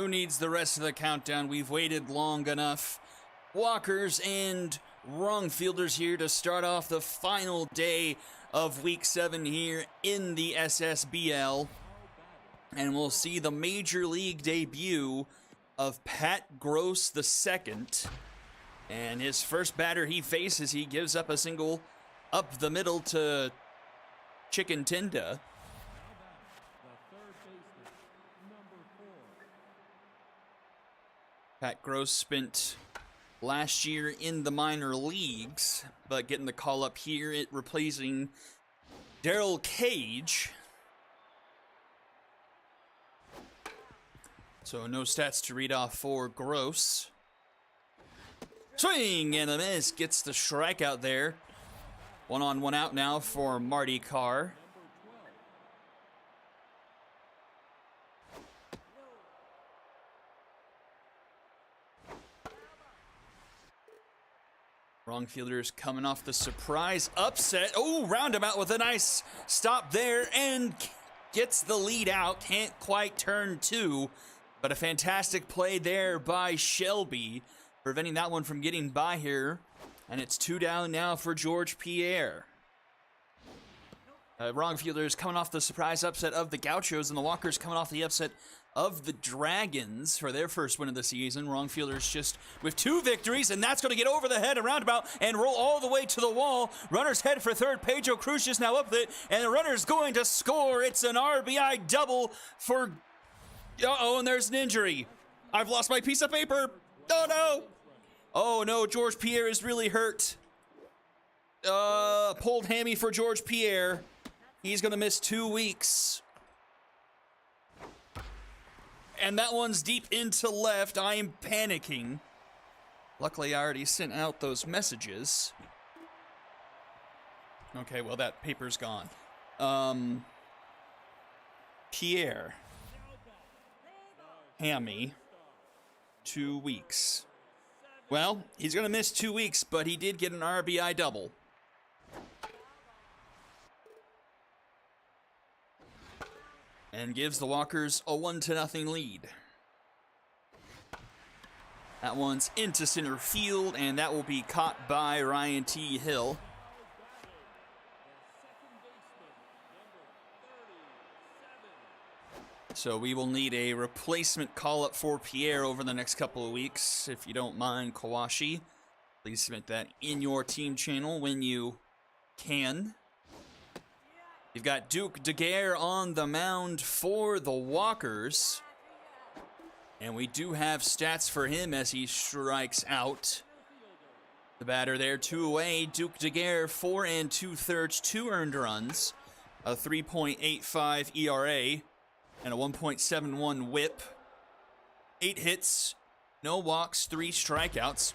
Who needs the rest of the countdown? We've waited long enough. Walkers and wrong fielders here to start off the final day of Week 7 here in the Ssbl. And we'll see the Major League debut of Pat Gross II. And his first batter he faces, he gives up a single up the middle to Chicken Tinda. Pat Gross spent last year in the minor leagues, but getting the call up here, it replacing Daryl Cage. So no stats to read off for Gross. Swing and a miss, gets the strikeout there. 1 on 1 out now for Marty Carr. Wrong fielders coming off the surprise upset. Oh, roundabout with a nice stop there and gets the lead out. Can't quite turn two, but a fantastic play there by Shelby, preventing that one from getting by here. And it's 2 down now for George Pierre. Wrong fielders coming off the surprise upset of the Gauchos, and the Walkers coming off the upset of the Dragons for their first win of the season. Wrong fielders just with 2 victories, and that's going to get over the head of roundabout and roll all the way to the wall. Runners head for third. Pedro Cruz just now up with it, and the runner's going to score. It's an RBI double for... Uh-oh, and there's an injury. I've lost my piece of paper. Oh, no. Oh, no, George Pierre is really hurt. Pulled hammy for George Pierre. He's going to miss 2 weeks. And that one's deep into left. I am panicking. Luckily, I already sent out those messages. Okay, well, that paper's gone. Pierre. Hammy. 2 weeks. Well, he's going to miss 2 weeks, but he did get an RBI double. And gives the Walkers a 1-0 lead. That one's into center field, and that will be caught by Ryan T. Hill. So we will need a replacement call-up for Pierre over the next couple of weeks. If you don't mind, Kawashi, please submit that in your team channel when you can. You've got Duke Daguerre on the mound for the Walkers. And we do have stats for him as he strikes out. The batter there, 2 away. Duke Daguerre, 4 2/3, 2 earned runs, a 3.85 ERA, and a 1.71 whip. 8 hits, no walks, 3 strikeouts.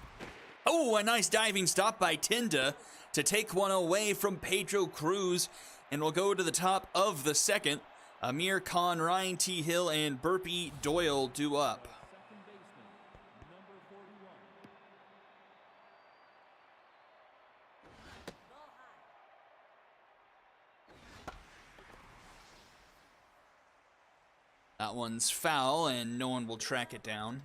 Oh, a nice diving stop by Tinda to take one away from Pedro Cruz. And we'll go to the top of the second. Amir Khan, Ryan T. Hill, and Burpee Doyle due up. That one's foul, and no one will track it down.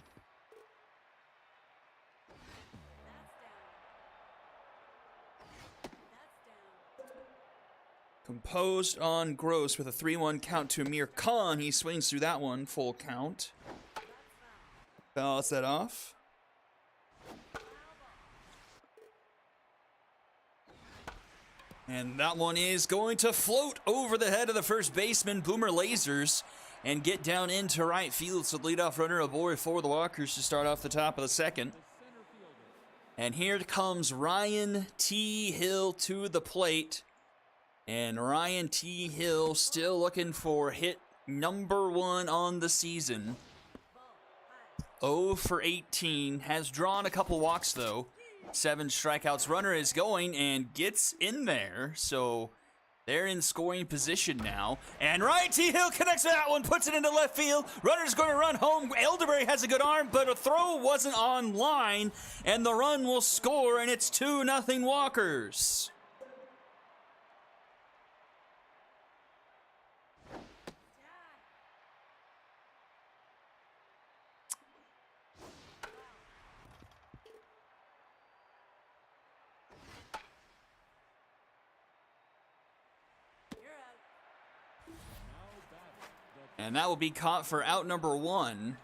Composed on Gross with a 3-1 count to Amir Khan. He swings through that one, full count. Fouls that off. And that one is going to float over the head of the first baseman, Boomer Lasers, and get down into right field. So leadoff runner aboard for the Walkers to start off the top of the second. And here comes Ryan T. Hill to the plate. And Ryan T. Hill still looking for hit number 1 on the season. 0 for 18. Has drawn a couple walks, though. 7 strikeouts. Runner is going and gets in there. So they're in scoring position now. And Ryan T. Hill connects that one, puts it into left field. Runner's going to run home. Elderberry has a good arm, but a throw wasn't on line. And the run will score, and it's 2-0 Walkers. And that will be caught for out number 1.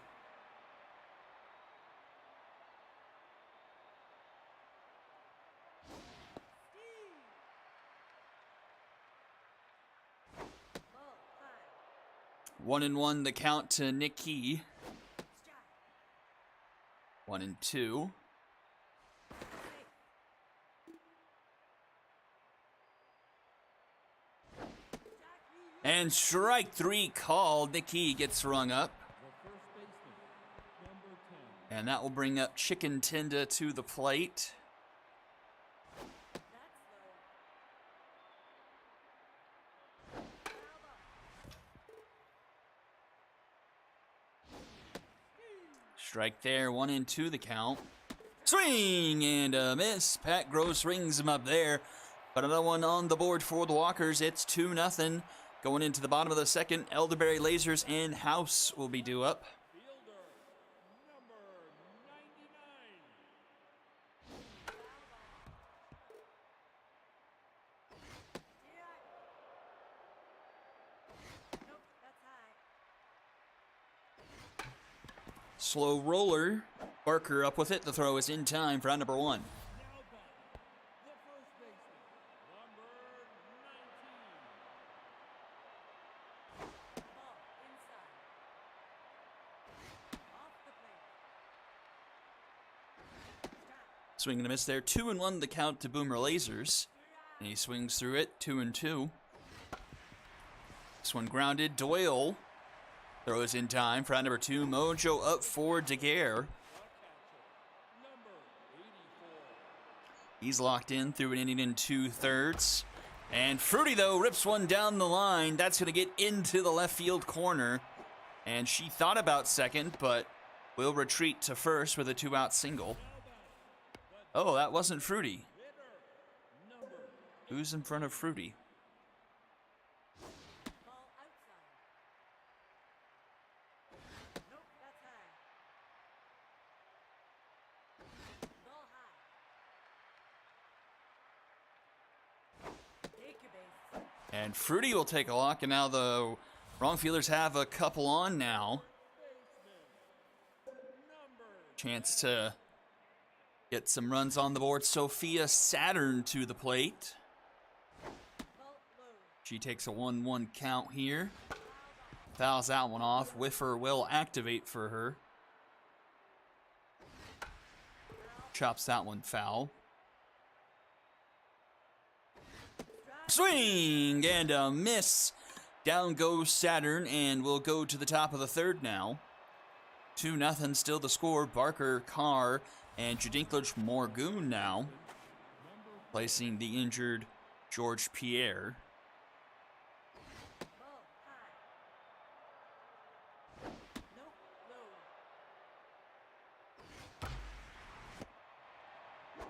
One and one, the count to Nikki. 1 and 2. And strike 3 called. Nikki gets rung up. And that will bring up Chicken Tinda to the plate. Strike there, 1 and 2 the count. Swing and a miss. Pat Gross rings him up there. But another one on the board for the Walkers. It's 2-0. Going into the bottom of the second, Elderberry Lasers and House will be due up. Slow roller. Barker up with it. The throw is in time for out number 1. Swing and a miss there. 2 and 1 the count to Boomer Lasers. And he swings through it. 2 and 2. This one grounded. Doyle throws in time for out number 2. Mojo up for Daguerre. He's locked in through an inning in 2/3. And Fruity, though, rips one down the line. That's going to get into the left field corner. And she thought about second, but will retreat to first with a 2-out single. Oh, that wasn't Fruity. Who's in front of Fruity? And Fruity will take a walk, and now the wrong fielders have a couple on now. Chance to get some runs on the board. Sophia Saturn to the plate. She takes a 1-1 count here. Fouls that one off. Whiffer will activate for her. Chops that one foul. Swing and a miss. Down goes Saturn, and we'll go to the top of the third now. 2-0 still the score. Barker, Carr, and Jadinklage Morgoon now placing the injured George Pierre.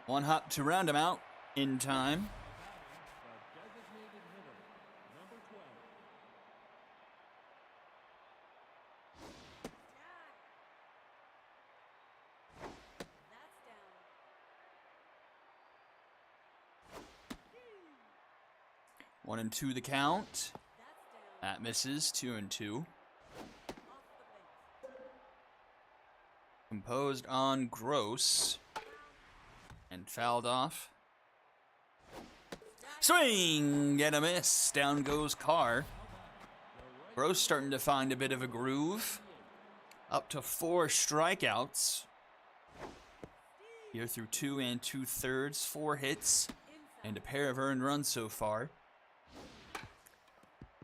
One hop to round him out in time. One and 2 the count. That misses. 2 and 2. Composed on Gross. And fouled off. Swing and a miss. Down goes Carr. Gross starting to find a bit of a groove. Up to 4 strikeouts. Here through 2 2/3. 4 hits. And a pair of earned runs so far.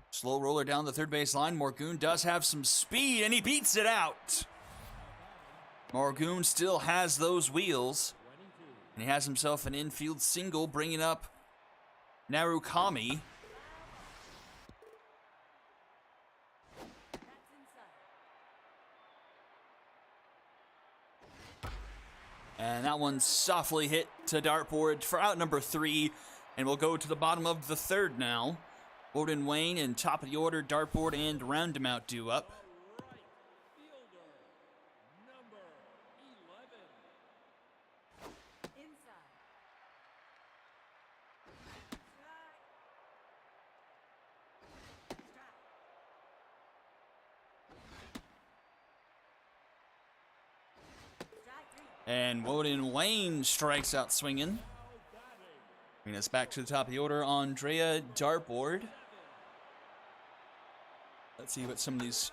Slow roller down the third base line. Morgoon does have some speed, and he beats it out. Morgoon still has those wheels. And he has himself an infield single, bringing up Narukami. And that one softly hit to dartboard for out number 3. And we'll go to the bottom of the third now. Bowden Wayne and top of the order, dartboard and roundabout due up. And Woden Wayne strikes out swinging. Bring us back to the top of the order. Andrea Dartboard. Let's see what some of these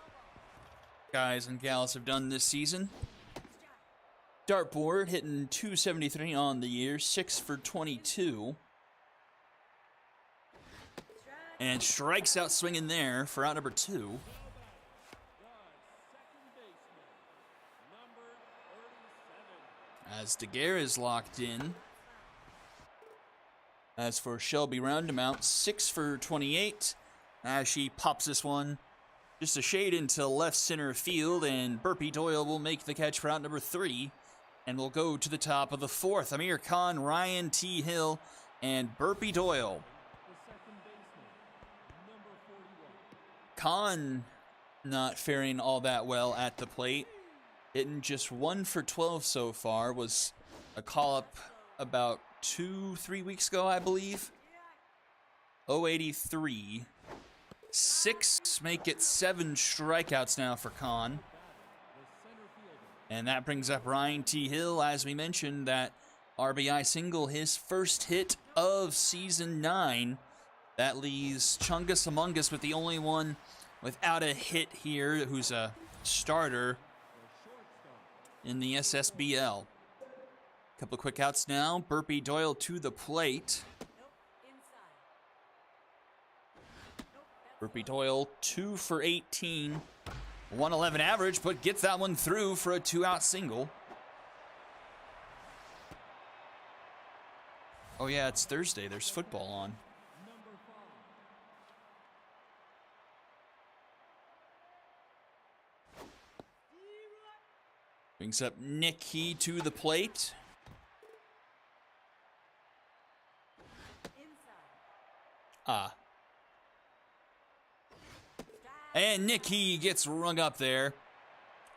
guys and gals have done this season. Dartboard hitting 273 on the year, 6 for 22. And strikes out swinging there for out number 2. As Daguerre is locked in. As for Shelby Roundamount, 6 for 28. As she pops this one just a shade into left center field, and Burpee Doyle will make the catch for out number 3. And we'll go to the top of the 4th. Amir Khan, Ryan T. Hill, and Burpee Doyle. Khan not faring all that well at the plate. Hitting just 1 for 12 so far. Was a call-up about 2-3 weeks ago, I believe. 083. 6 make it 7 strikeouts now for Khan. And that brings up Ryan T. Hill, as we mentioned, that RBI single, his first hit of season 9. That leaves Chungus Among Us with the only one without a hit here, who's a starter in the Ssbl. Couple of quick outs now. Burpee Doyle to the plate. Burpee Doyle 2 for 18. 111 average, but gets that one through for a 2-out single. Oh yeah, it's Thursday. There's football on. Brings up Nick Key to the plate. And Nick Key gets rung up there.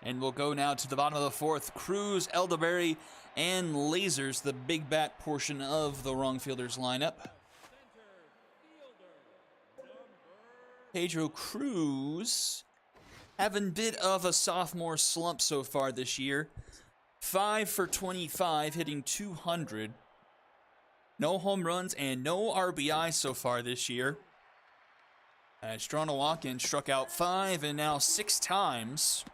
And we'll go now to the bottom of the 4th. Cruz, Elderberry, and Lasers, the big bat portion of the wrong fielders lineup. Pedro Cruz having a bit of a sophomore slump so far this year. 5 for 25, hitting 200. No home runs and no RBI so far this year. As drawn a walk in, struck out 5 and now 6 times.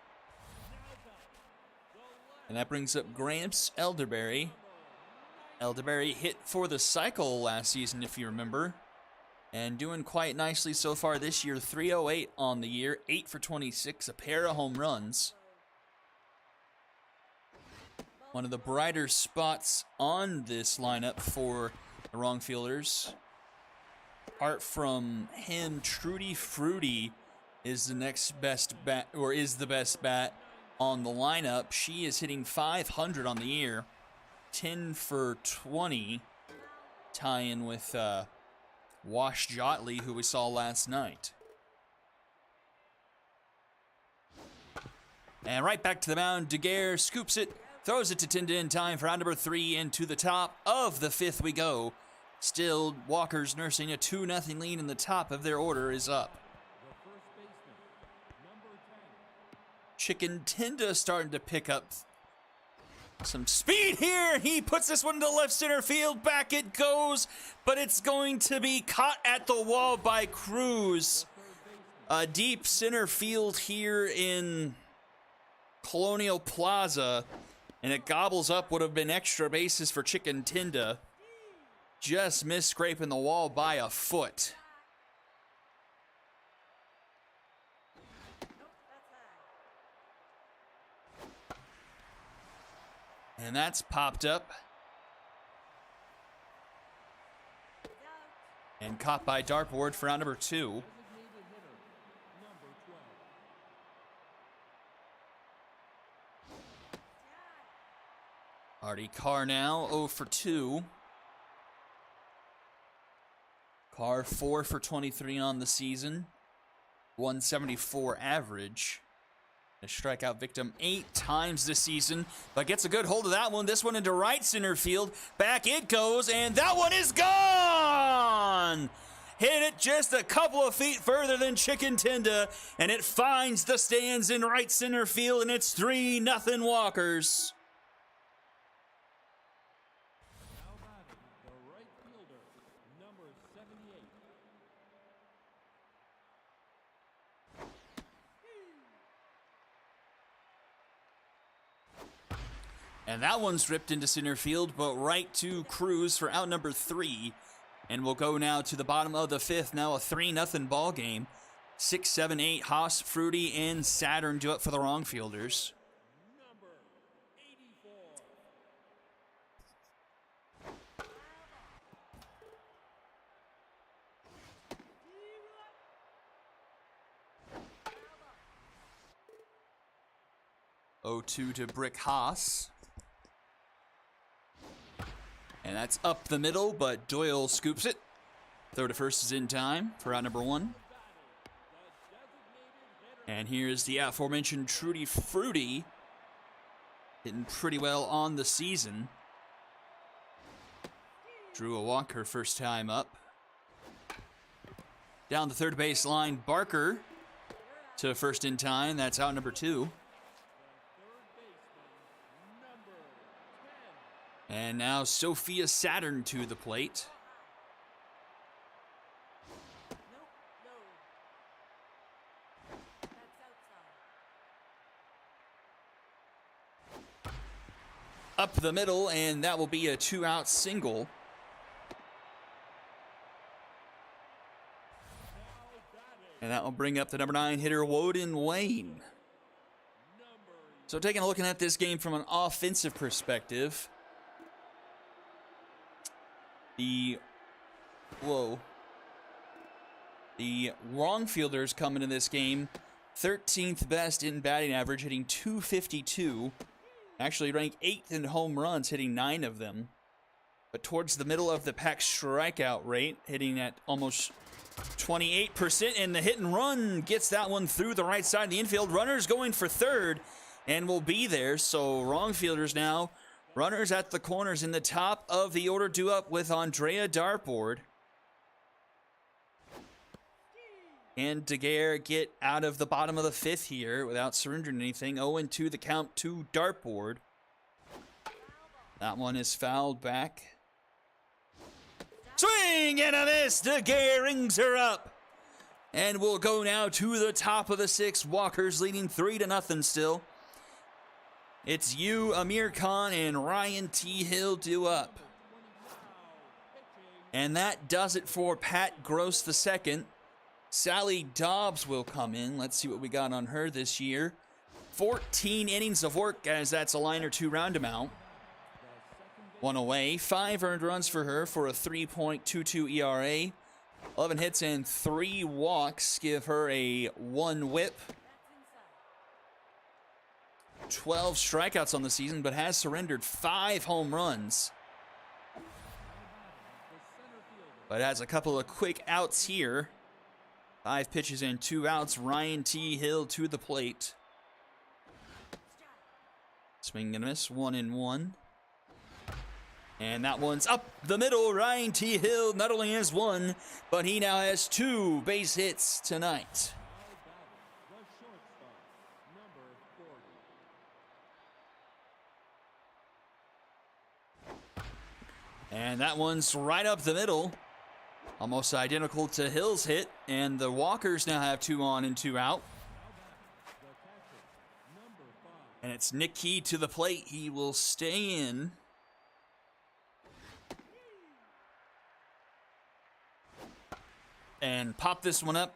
And that brings up Gramps Elderberry. Elderberry hit for the cycle last season, if you remember. And doing quite nicely so far this year. 308 on the year, 8 for 26, a pair of home runs. One of the brighter spots on this lineup for the wrong fielders. Apart from him, Trudy Fruity is the next best bat, or is the best bat on the lineup. She is hitting 500 on the year, 10 for 20, tie-in with Wash Jotley, who we saw last night. And right back to the mound, Daguerre scoops it, throws it to Tinda in time for round number 3, and to the top of the 5th we go. Still, Walker's nursing a 2-0 lead, and the top of their order is up. Chicken Tinda starting to pick up some speed here. He puts this one to left center field. Back it goes, but it's going to be caught at the wall by Cruz. A deep center field here in Colonial Plaza, and it gobbles up what have been extra bases for Chicken Tinda. Just missed scraping the wall by a foot. And that's popped up. And caught by Dartboard for round number 2. Artie Carr now 0 for 2. Carr 4 for 23 on the season. 174 average. A strikeout victim 8 times this season, but gets a good hold of that one. This one into right center field. Back it goes, and that one is gone! Hit it just a couple of feet further than Chicken Tinda, and it finds the stands in right center field, and it's 3-0 Walkers. And that one's ripped into center field, but right to Cruz for out number 3. And we'll go now to the bottom of the 5th. Now a 3-0 ball game. 6, 7, 8. Haas, Fruity, and Saturn do it for the wrong fielders. Number 0-2 to Brick Haas. And that's up the middle, but Doyle scoops it. Throw to first is in time for out number 1. And here's the aforementioned Trudy Fruity. Hitting pretty well on the season. Drew a walk her first time up. Down the third base line, Barker to first in time. That's out number 2. And now Sophia Saturn to the plate. Up the middle, and that will be a 2-out single. And that will bring up the number 9 hitter, Woden Wayne. So taking a look at this game from an offensive perspective, the wrong fielders coming in this game, 13th best in batting average, hitting .252. Actually ranked 8th in home runs, hitting 9 of them. But towards the middle of the pack strikeout rate, hitting at almost 28%. And the hit and run gets that one through the right side of the infield. Runners going for third and will be there. So wrong fielders now. Runners at the corners in the top of the order due up with Andrea Dartboard. And Daguerre get out of the bottom of the 5th here without surrendering anything. 0-2 the count to Dartboard. That one is fouled back. Swing and a miss. Daguerre rings her up. And we'll go now to the top of the 6th. Walker's leading 3-0 still. It's you, Amir Khan, and Ryan T. Hill due up. And that does it for Pat Gross II. Sally Dobbs will come in. Let's see what we got on her this year. 14 innings of work, as that's a line or 2 roundabout. 1 away. 5 earned runs for her for a 3.22 ERA. 11 hits and 3 walks give her a 1 whip. 12 strikeouts on the season, but has surrendered 5 home runs. But has a couple of quick outs here. 5 pitches and 2 outs. Ryan T. Hill to the plate. Swing and a miss. 1-1. And that one's up the middle. Ryan T. Hill not only has 1, but he now has 2 base hits tonight. And that one's right up the middle. Almost identical to Hill's hit. And the Walkers now have 2 on and 2 out. And it's Nick Key to the plate. He will stay in. And pop this one up.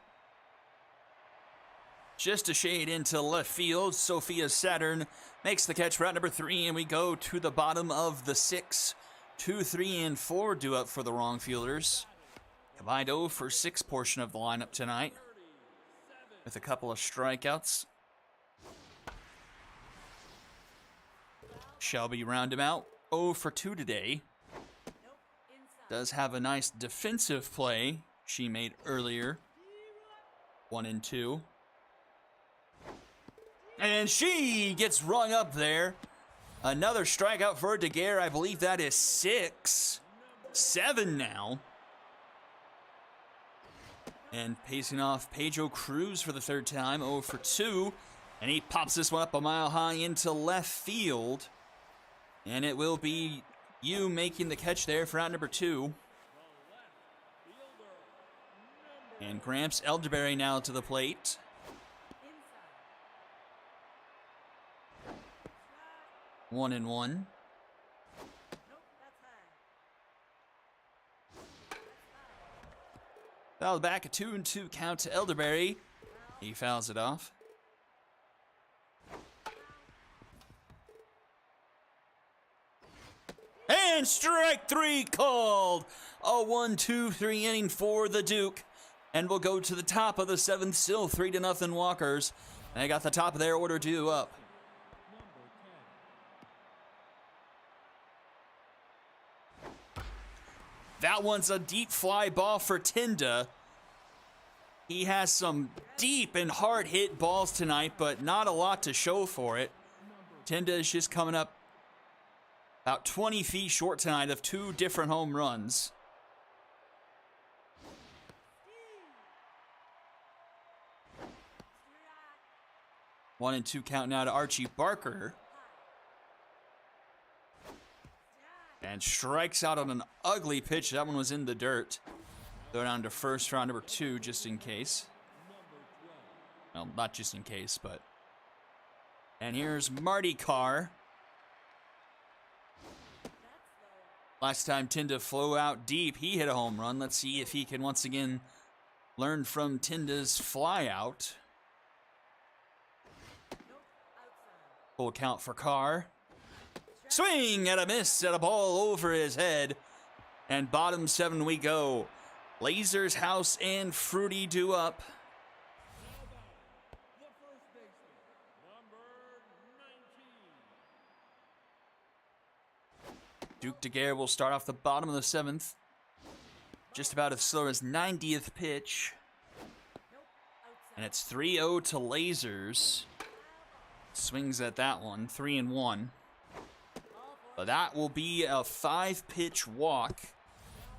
Just a shade into left field. Sophia Saturn makes the catch for out number 3. And we go to the bottom of the 6th. 2, 3, and 4 due up for the wrong fielders. Combined 0 for 6 portion of the lineup tonight, with a couple of strikeouts. Shelby roundabout 0 for 2 today. Does have a nice defensive play she made earlier. 1-2. And she gets rung up there. Another strikeout for Daguerre. I believe that is 6. 7 now. And pacing off Pedro Cruz for the 3rd time, 0 for 2. And he pops this one up a mile high into left field. And it will be you making the catch there for out number 2. And Gramps Elderberry now to the plate. 1-1. Foul back, a 2-2 count to Elderberry. He fouls it off. And strike 3 called. A 1-2-3 inning for the Duke. And we'll go to the top of the 7th, still 3-0 Walkers. They got the top of their order due up. That one's a deep fly ball for Tinda. He has some deep and hard hit balls tonight, but not a lot to show for it. Tinda is just coming up about 20 feet short tonight of 2 different home runs. One and 2 count now to Archie Barker. And strikes out on an ugly pitch. That one was in the dirt. Go down to first round number 2 just in case. Well, not just in case, but. And here's Marty Carr. Last time Tinda flew out deep, he hit a home run. Let's see if he can once again learn from Tinda's fly out. Full count for Carr. Swing and a miss at a ball over his head. And bottom 7 we go. Lasers, House, and Fruity due up. Duke Daguerre will start off the bottom of the 7th. Just about as slow as 90th pitch. And it's 3-0 to Lasers. Swings at that one, 3-1. But that will be a 5-pitch walk.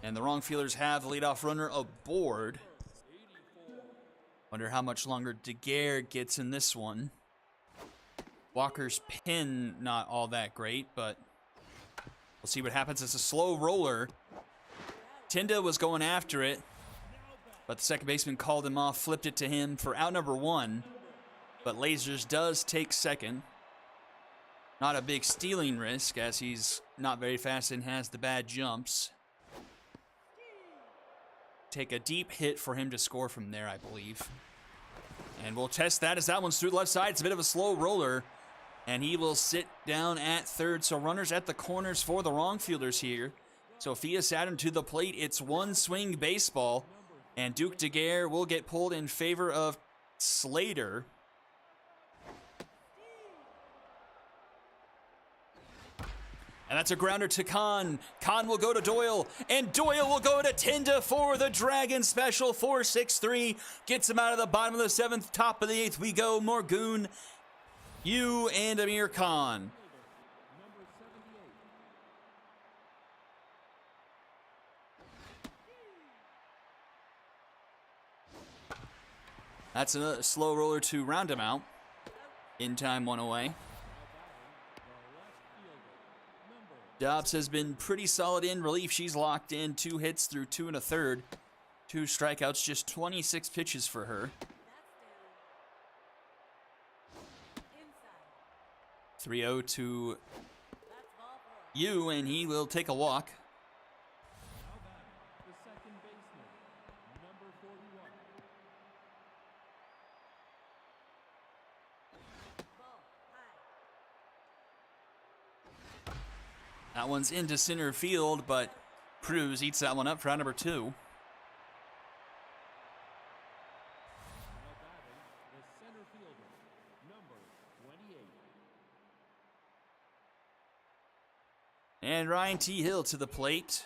And the wrong fielders have the leadoff runner aboard. Wonder how much longer Daguerre gets in this one. Walker's pin, not all that great, but we'll see what happens. It's a slow roller. Tinda was going after it, but the second baseman called him off, flipped it to him for out number 1. But Lasers does take second. Not a big stealing risk, as he's not very fast and has the bad jumps. Take a deep hit for him to score from there, I believe. And we'll test that as that one's through the left side. It's a bit of a slow roller. And he will sit down at third. So runners at the corners for the wrong fielders here. Sophia Saturn to the plate. It's one swing baseball. And Duke Daguerre will get pulled in favor of Slater. And that's a grounder to Khan. Khan will go to Doyle. And Doyle will go to Tinda for the Dragon special. 4-6-3. Gets him out of the bottom of the 7th. Top of the 8th we go. Morgoon, you, and Amir Khan. That's a slow roller to round him out. In time, one away. Dobbs has been pretty solid in relief. She's locked in 2 hits through 2 1/3. 2 strikeouts, just 26 pitches for her. 3-0 to you, and he will take a walk. That one's into center field, but Cruz eats that one up for out number 2. And Ryan T. Hill to the plate.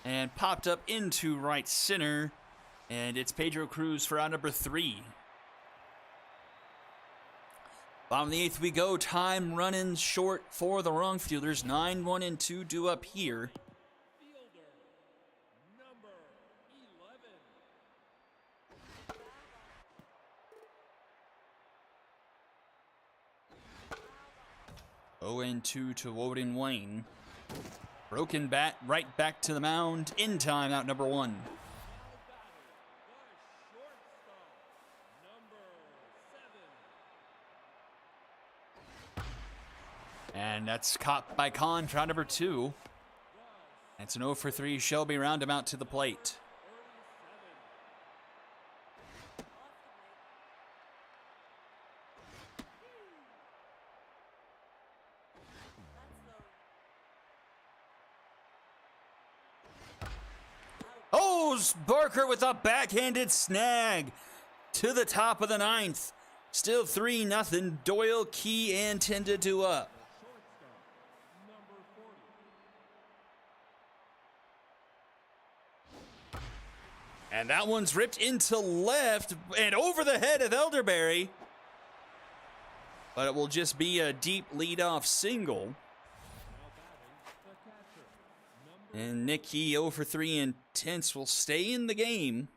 And popped up into right center. And it's Pedro Cruz for out number 3. Bottom of the 8th we go. Time running short for the wrong fielders. 9, 1, and 2 due up here. And 2 to Woden Wayne. Broken bat right back to the mound. In time, out number 1. And that's caught by Kahn for out number 2. It's an 0 for 3 Shelby roundabout to the plate. Oh, Barker with a backhanded snag to the top of the 9th. Still 3-0. Doyle, Key, and Tenda 2 up. And that one's ripped into left and over the head of Elderberry. But it will just be a deep leadoff single. And Nick Key 0 for 3 and Tense will stay in the game.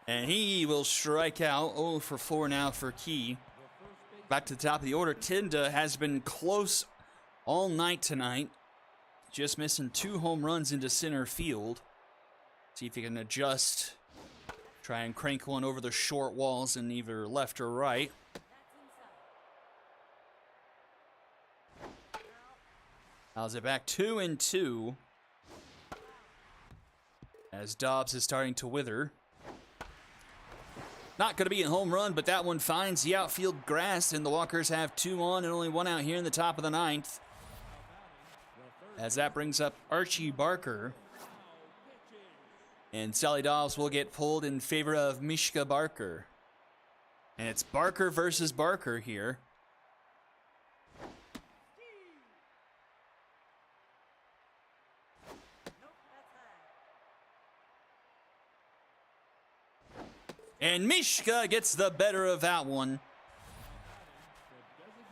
And he will strike out. 0 for 4 now for Key. Back to the top of the order. Tenda has been close all night tonight. Just missing 2 home runs into center field. See if he can adjust. Try and crank one over the short walls in either left or right. How's it back? 2-2. As Dobbs is starting to wither. Not going to be a home run, but that one finds the outfield grass, and the Walkers have 2 on and only 1 out here in the top of the 9th. As that brings up Archie Barker. And Sally Dobbs will get pulled in favor of Mishka Barker. And it's Barker versus Barker here. And Mishka gets the better of that one.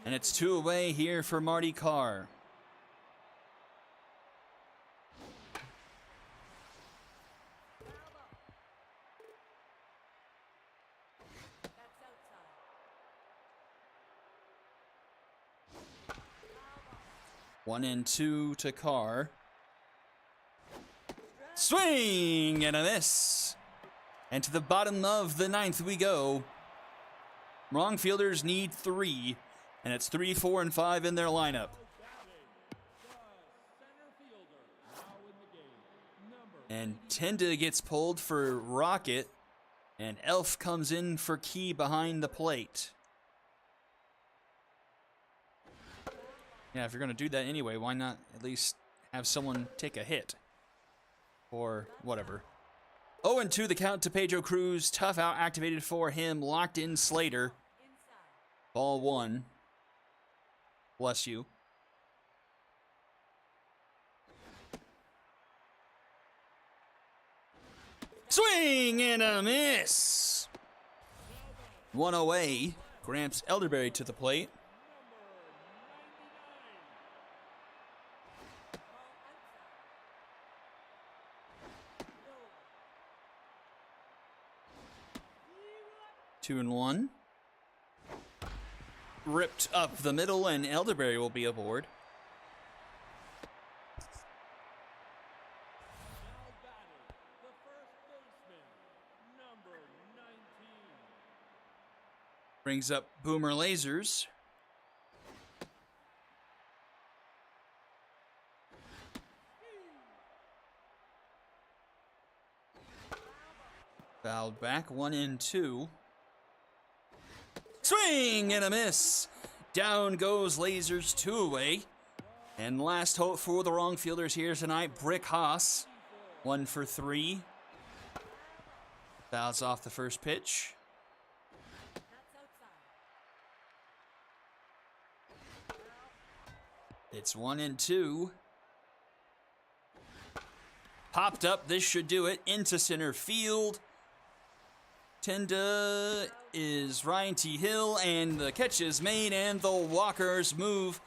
And it's 2 away here for Marty Carr. One and 2 to Carr. Swing and a miss. And to the bottom of the 9th we go. Wrong fielders need 3. And it's 3, 4, and 5 in their lineup. And Tenda gets pulled for Rocket. And Elf comes in for Key behind the plate. Yeah, if you're going to do that anyway, why not at least have someone take a hit? Or whatever. 0-2 the count to Pedro Cruz. Tough out activated for him. Locked in Slater. Ball 1. Bless you. Swing and a miss. 1 away. Gramps Elderberry to the plate. Two and 1. Ripped up the middle, and Elderberry will be aboard. Brings up Boomer Lasers. Fouled back, 1 and 2. Swing and a miss. Down goes Lasers, 2 away. And last hope for the wrong fielders here tonight, Brick Haas. 1 for 3. Fouls off the first pitch. It's 1 and 2. Popped up, this should do it, into center field. Tenda is Ryan T. Hill, and the catch is made, and the Walkers move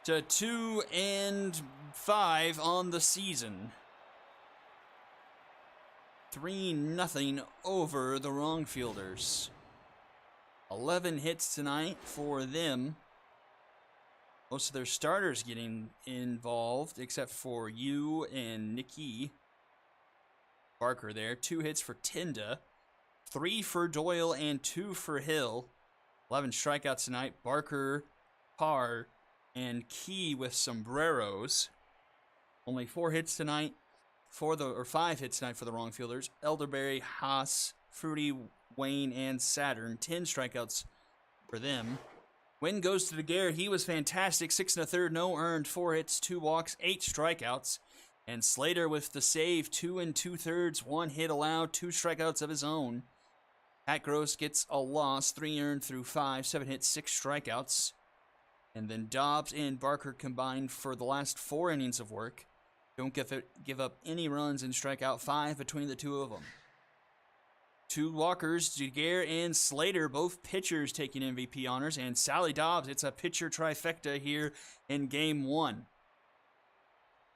to 2 and 5 on the season. 3-0 over the Wrong Fielders. 11 hits tonight for them. Most of their starters getting involved, except for you and Nikki Barker there. 2 hits for Tinda, 3 for Doyle, and 2 for Hill. 11 strikeouts tonight. Barker, Parr, and Key with sombreros. Only 4 hits tonight for or 5 hits tonight for the Wrong Fielders. Elderberry, Haas, Fruity, Wayne, and Saturn. 10 strikeouts for them. Win goes to Daguerre. He was fantastic. 6 1/3, no earned, 4 hits, 2 walks, 8 strikeouts. And Slater with the save, 2 2/3, 1 hit allowed, 2 strikeouts of his own. Pat Gross gets a loss, 3 earned through 5, 7 hits, 6 strikeouts. And then Dobbs and Barker combined for the last 4 innings of work. Don't give up any runs and strike out 5 between the two of them. 2 walkers, Daguerre and Slater, both pitchers taking MVP honors, and Sally Dobbs. It's a pitcher trifecta here in Game 1.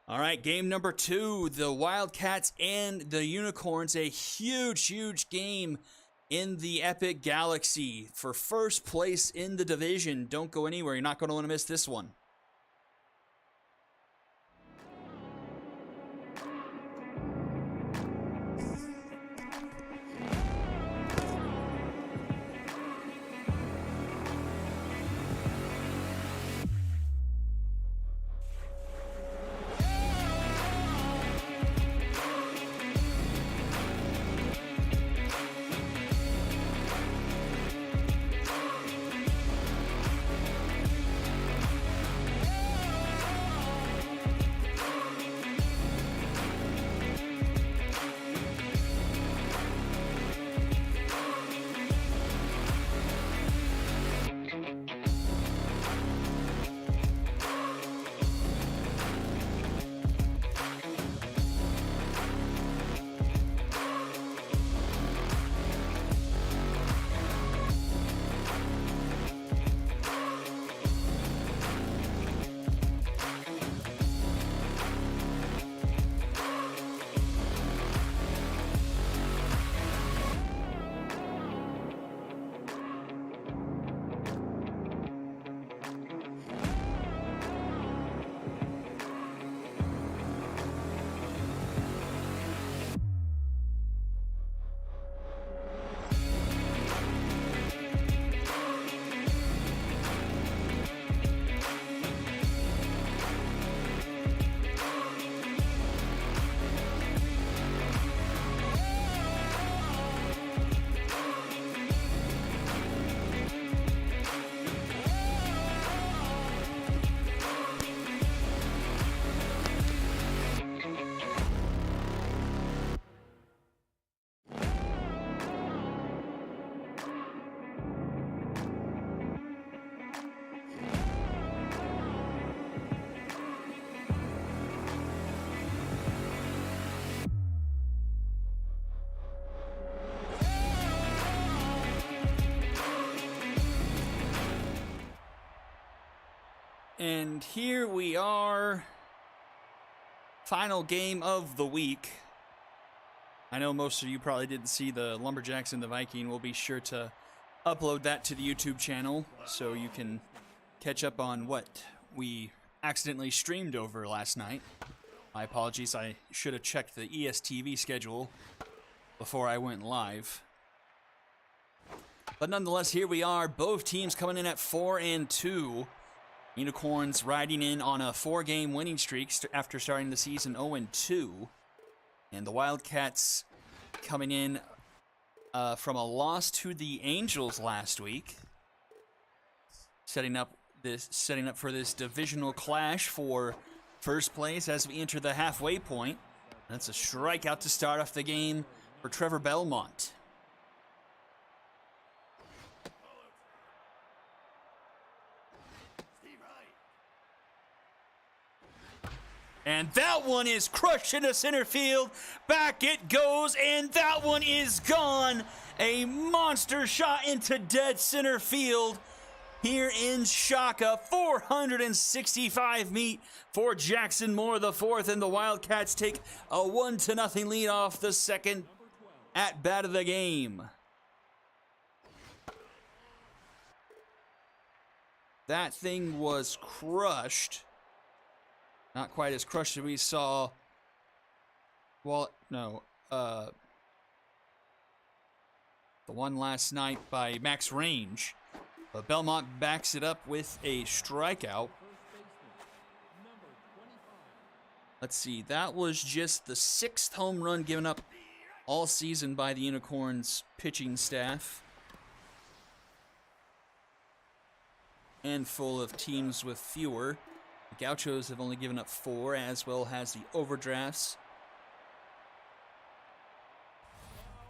All right, game number 2, the Wildcats and the Unicorns. A huge, huge game in the Epic Galaxy for first place in the division. Don't go anywhere. You're not going to want to miss this one. And here we are, final game of the week. I know most of you probably didn't see the Lumberjacks and the Viking. We'll be sure to upload that to the YouTube channel so you can catch up on what we accidentally streamed over last night. My apologies, I should have checked the ESTV schedule before I went live. But nonetheless, here we are, both teams coming in at 4-2. Unicorns riding in on a 4-game winning streak after starting the season 0-2. And the Wildcats coming in from a loss to the Angels last week. Setting up for this divisional clash for first place as we enter the halfway point. That's a strikeout to start off the game for Trevor Belmont. And that one is crushed into center field. Back it goes, and that one is gone. A monster shot into dead center field here in Shaka. 465 meet for Jackson Moore the fourth, and the Wildcats take a 1-0 lead off the second at bat of the game. That thing was crushed. Not quite as crushed as we saw. Well, no. The one last night by Max Range. But Belmont backs it up with a strikeout. Let's see. That was just the 6th home run given up all season by the Unicorns pitching staff. Handful of teams with fewer. The Gauchos have only given up 4, as well as the Overdrafts.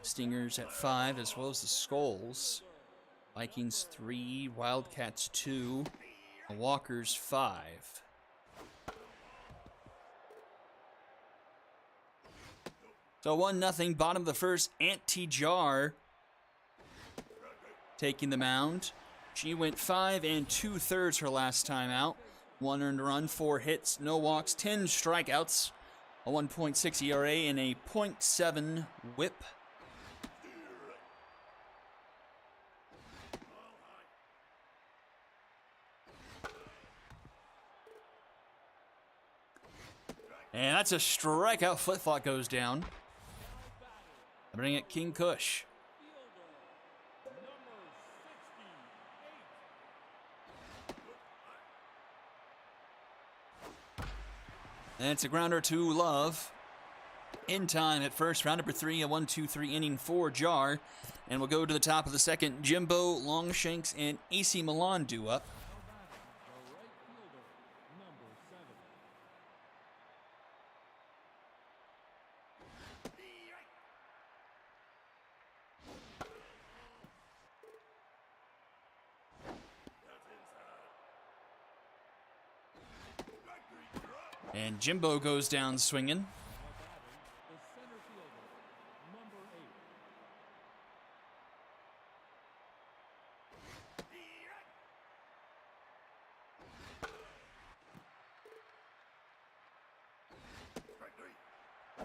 Stingers at 5, as well as the Skulls. Vikings 3, Wildcats 2, the Walkers 5. So 1-0, bottom of the first, Auntie Jar taking the mound. She went 5 2/3 her last time out. 1 earned run, 4 hits, no walks, 10 strikeouts, a 1.6 ERA, and a .7 whip. And that's a strikeout. Flip-flop goes down. Bring it King Kush. And it's a grounder to Love. In time at first, round number 3, a 1-2-3 inning for Jar. And we'll go to the top of the second. Jimbo, Longshanks, and AC Milan due up. And Jimbo goes down swinging.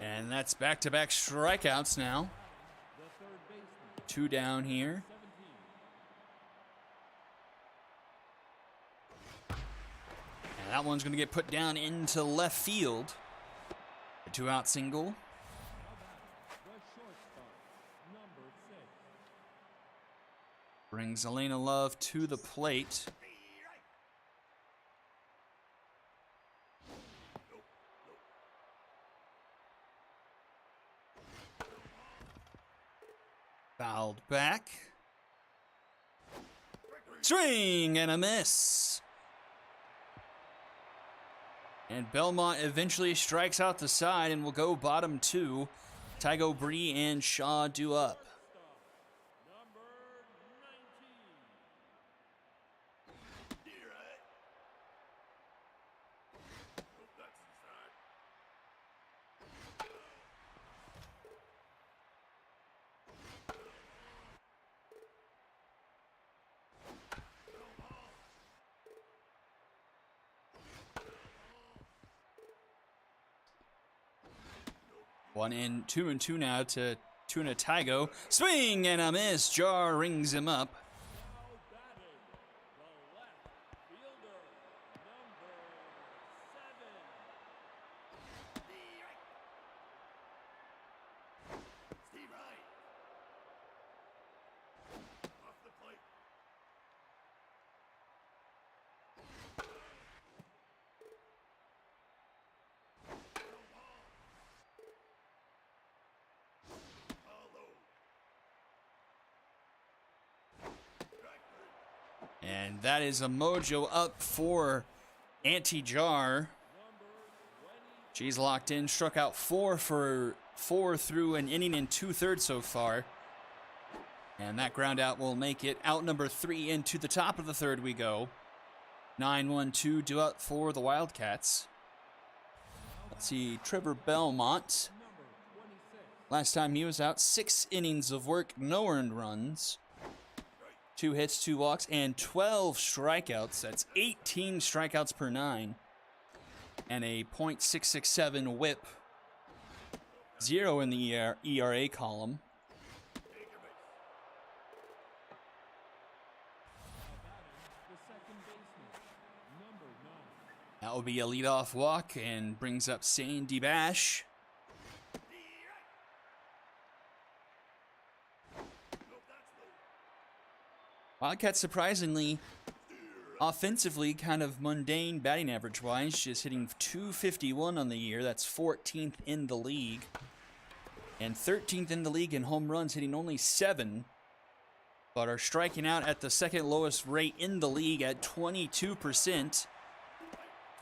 And that's back-to-back strikeouts now. 2 down here. And that one's going to get put down into left field. A 2-out single. Brings Elena Love to the plate. Fouled back. Swing and a miss. And Belmont eventually strikes out the side and will go bottom 2. Tygo Bree and Shaw due up. One in, 2-2 now to Tuna Tygo. Swing and a miss. Jar rings him up. And that is a mojo up for Auntie Jar. She's locked in, struck out 4 through an inning and 2/3 so far. And that ground out will make it out number 3 into the top of the third we go. 9-1-2 due up for the Wildcats. Let's see, Trevor Belmont. Last time he was out, 6 innings of work, no earned runs. 2 hits, 2 walks, and 12 strikeouts. That's 18 strikeouts per 9. And a .667 whip. 0 in the ERA column. will be a leadoff walk and brings up Sandy Bash. Wildcats surprisingly, offensively, kind of mundane batting average-wise, just hitting .251 on the year. That's 14th in the league. And 13th in the league in home runs, hitting only 7. But are striking out at the second lowest rate in the league at 22%.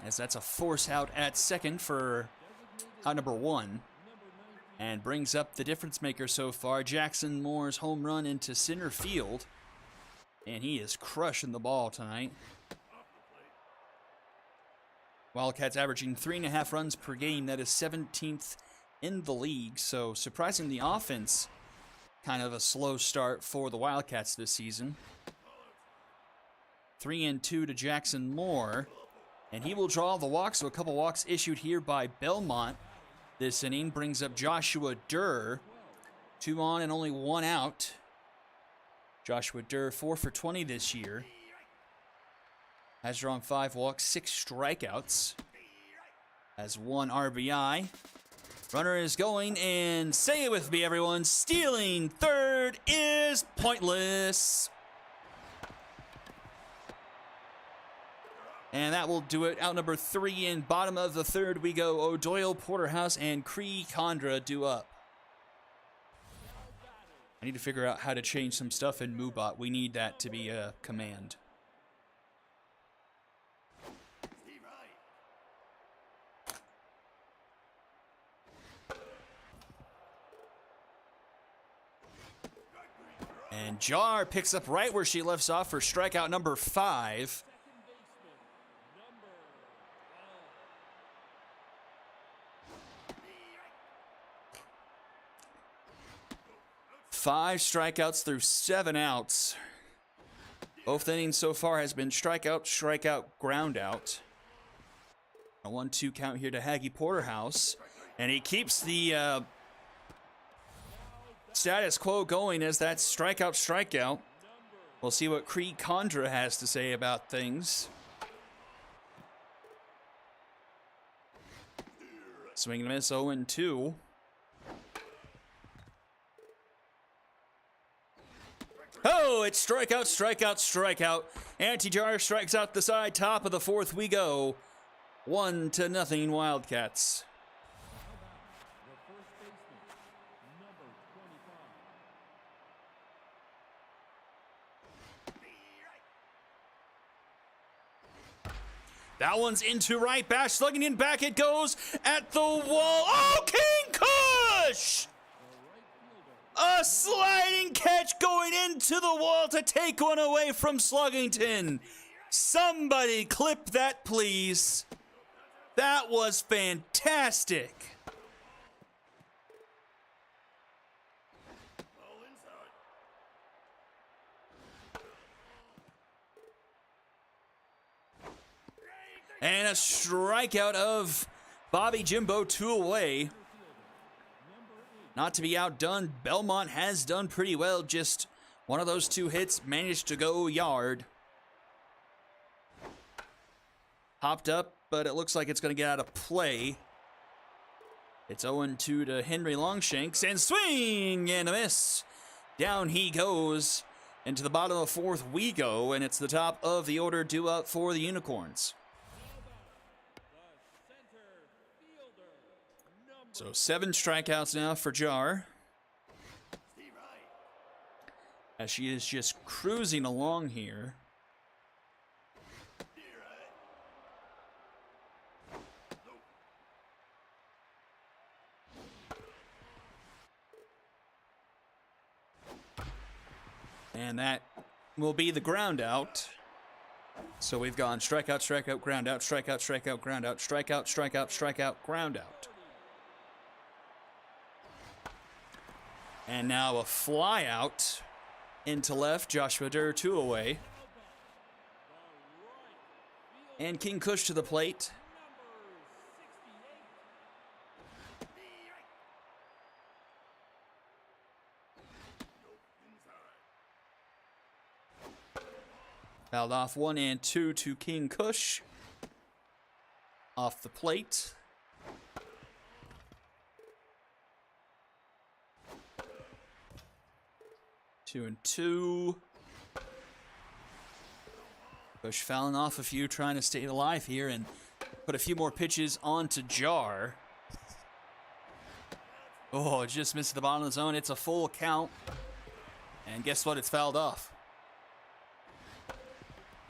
As that's a force out at second for out number 1. And brings up the difference maker so far, Jackson Moore's home run into center field. And he is crushing the ball tonight. Wildcats averaging 3.5 runs per game. That is 17th in the league. So surprising the offense, kind of a slow start for the Wildcats this season. 3-2 to Jackson Moore. And he will draw the walk. So a couple walks issued here by Belmont. This inning brings up Joshua Durr. 2 on and only 1 out. Joshua Durr, 4 for 20 this year. Has drawn 5 walks, 6 strikeouts. Has 1 RBI. Runner is going, and say it with me, everyone. Stealing third is pointless. And that will do it. Out number 3 in bottom of the third we go. O'Doyle, Porterhouse, and Cree Condra due up. I need to figure out how to change some stuff in MooBot. We need that to be a command. And Jar picks up right where she left off for strikeout number 5. Five strikeouts through 7 outs. Both innings so far has been strikeout, strikeout, ground out. A 1-2 count here to Haggy Porterhouse. And he keeps the status quo going as that strikeout, strikeout. We'll see what Cree Condra has to say about things. Swing and miss, 0-2. Oh, it's strikeout, strikeout, strikeout. Anti-Jar strikes out the side. Top of the 4th we go. 1-0 Wildcats. That one's into right. Bash slugging in. Back it goes at the wall. Oh, King Kush! A sliding catch going into the wall to take one away from Sluggington. Somebody clip that, please. That was fantastic. And a strikeout of Bobby Jimbo, 2 away. Not to be outdone, Belmont has done pretty well. Just one of those 2 hits managed to go yard. Hopped up, but it looks like it's going to get out of play. It's 0-2 to Henry Longshanks, and swing and a miss. Down he goes. Into the bottom of the 4th we go, and it's the top of the order due up for the Unicorns. So 7 strikeouts now for Jar. As she is just cruising along here. And that will be the ground out. So we've gone strikeout, strikeout, ground out, strikeout, strikeout, ground out, strikeout, strikeout, strikeout, ground out. And now a fly out into left. Joshua Durr, 2 away. And King Kush to the plate. Fouled off 1-2 to King Kush. off the plate. Two and two. Bush fouling off a few, trying to stay alive here and put a few more pitches onto Jar. Oh, it just missed the bottom of the zone. It's a full count. And guess what? It's fouled off.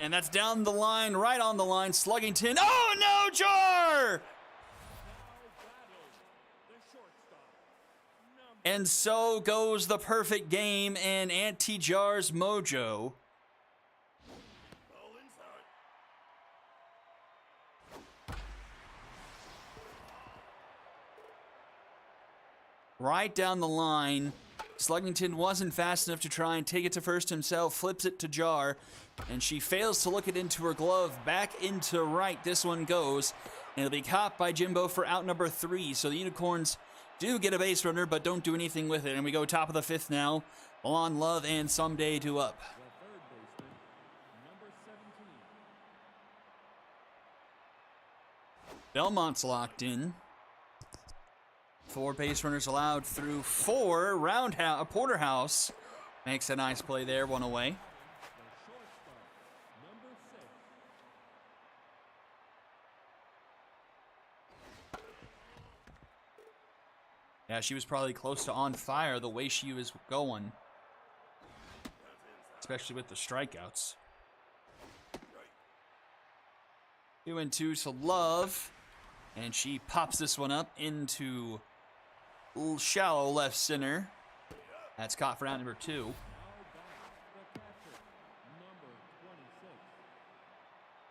And that's down the line, right on the line. Sluggington. Oh, no, Jar! And so goes the perfect game and anti-Jar's mojo. Right down the line. Sluggington wasn't fast enough to try and take it to first himself, flips it to Jar, and she fails to look it into her glove. Back into right, this one goes, and it'll be caught by Jimbo for out number 3. So the Unicorns do get a base runner, but don't do anything with it. And we go top of the 5th now. On Love and Someday do up. Belmont's locked in. 4 base runners allowed through 4. Porterhouse makes a nice play there, one away. Yeah, she was probably close to on fire the way she was going, especially with the strikeouts. 2 and 2 to Love, and she pops this one up into shallow left center. That's caught for out number 2.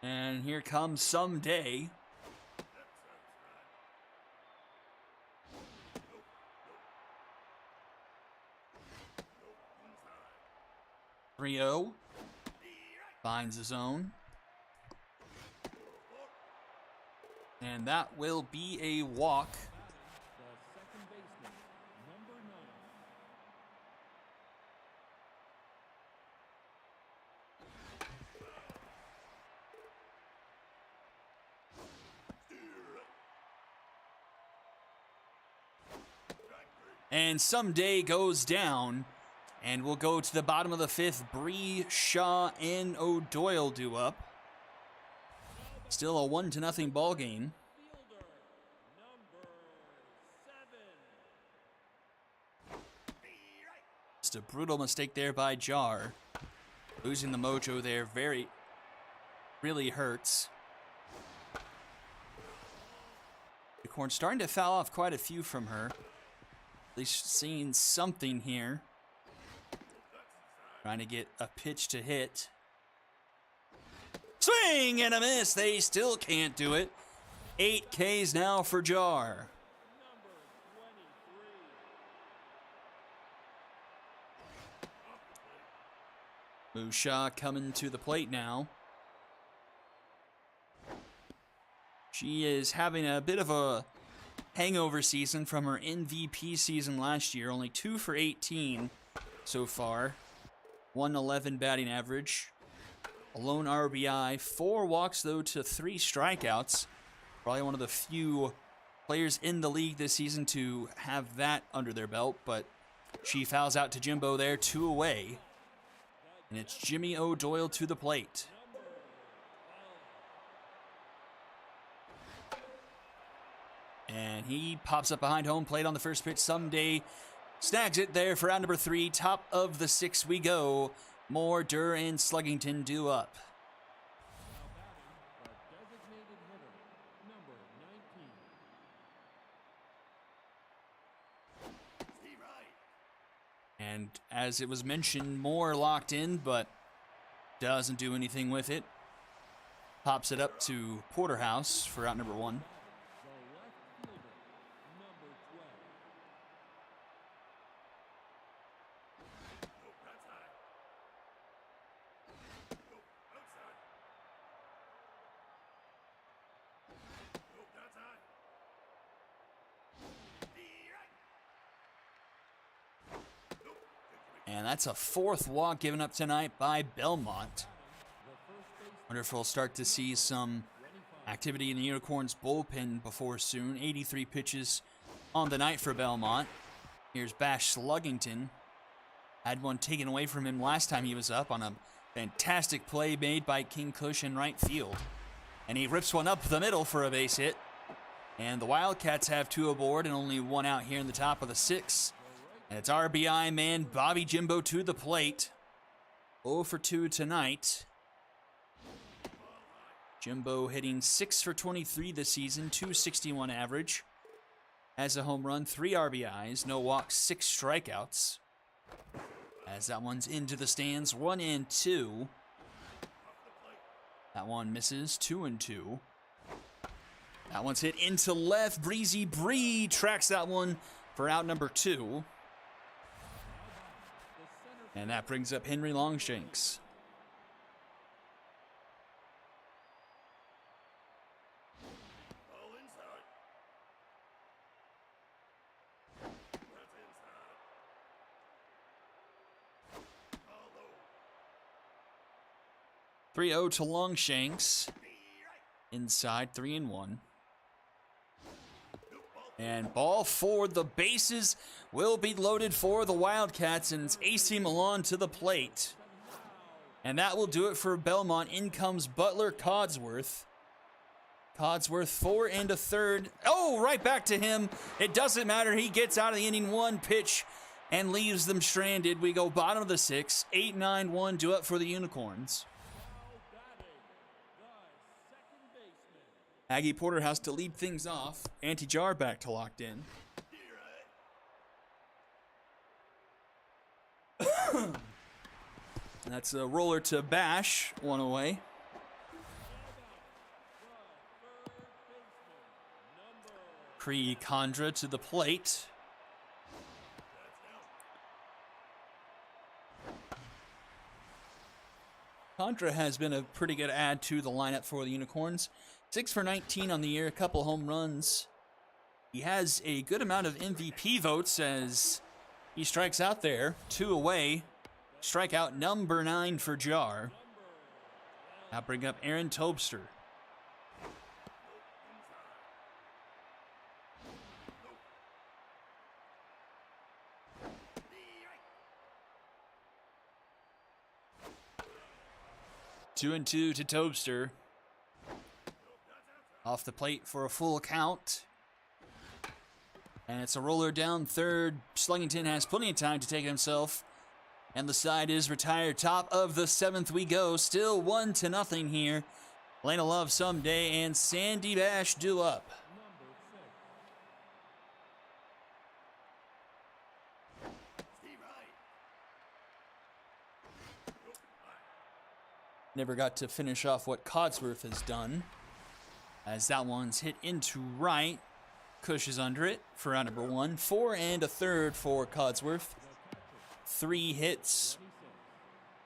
And here comes Someday. Rio finds the zone. And that will be a walk. And Someday goes down. And we'll go to the bottom of the 5th. Bree, Shaw, and O'Doyle do up. Still a 1-0 ball game. Just a brutal mistake there by Jar. Losing the mojo there really hurts. The Corn starting to foul off quite a few from her. At least seeing something here. Trying to get a pitch to hit. Swing and a miss. They still can't do it. 8 Ks now for Jar. Musha coming to the plate now. She is having a bit of a hangover season from her MVP season last year. Only 2 for 18 so far. 111 batting average. A lone RBI. 4 walks, though, to 3 strikeouts. Probably one of the few players in the league this season to have that under their belt. But she fouls out to Jimbo there, 2 away. And it's Jimmy O'Doyle to the plate. And he pops up behind home plate on the first pitch. Someday snags it there for round number 3. Top of the 6th we go. Moore, Durr, and Sluggington do up. And as it was mentioned, Moore locked in, but doesn't do anything with it. Pops it up to Porterhouse for out number 1. And that's a 4th walk given up tonight by Belmont. Wonder if we'll start to see some Activity in the Unicorns bullpen before soon. 83 pitches on the night for Belmont. Here's Bash Sluggington. Had one taken away from him last time he was up on a fantastic play made by King Kush in right field. And he rips one up the middle for a base hit. And the Wildcats have 2 aboard and only 1 out here in the top of the 6th. And it's RBI man Bobby Jimbo to the plate. 0 for 2 tonight. Jimbo hitting 6 for 23 this season, 261 average. Has a home run, 3 RBIs, no walks, 6 strikeouts. As that one's into the stands, 1-2. That one misses, 2-2. That one's hit into left. Breezy Bree tracks that one for out number 2. And that brings up Henry Longshanks. (3-0) to Longshanks. Inside, 3-1. And ball for the bases will be loaded for the Wildcats, and it's AC Milan to the plate. And that will do it for Belmont. In comes Butler Codsworth. Codsworth 4 1/3. Oh, right back to him. It doesn't matter. He gets out of the inning, 1 pitch and leaves them stranded. We go bottom of the 6th. 8-9-1 due up for the Unicorns. Aggie Porterhouse to lead things off. Anti-Jar back to locked in. That's a roller to Bash, 1 away. Cree Condra to the plate. Condra has been a pretty good add to the lineup for the Unicorns. 6 for 19 on the year, a couple home runs. He has a good amount of MVP votes as he strikes out there. 2 away. Strikeout number 9 for Jar. Now bring up Aaron Tobster. Two and 2 to Tobster. Off the plate for a full count. And it's a roller down third. Sluggington has plenty of time to take it himself. And the side is retired. Top of the 7th we go. Still 1-0 here. Lena Love someday and Sandy Bash due up. Never got to finish off what Codsworth has done, as that one's hit into right. Kush is under it for round number 1. 4 1/3 for Codsworth. 3 hits,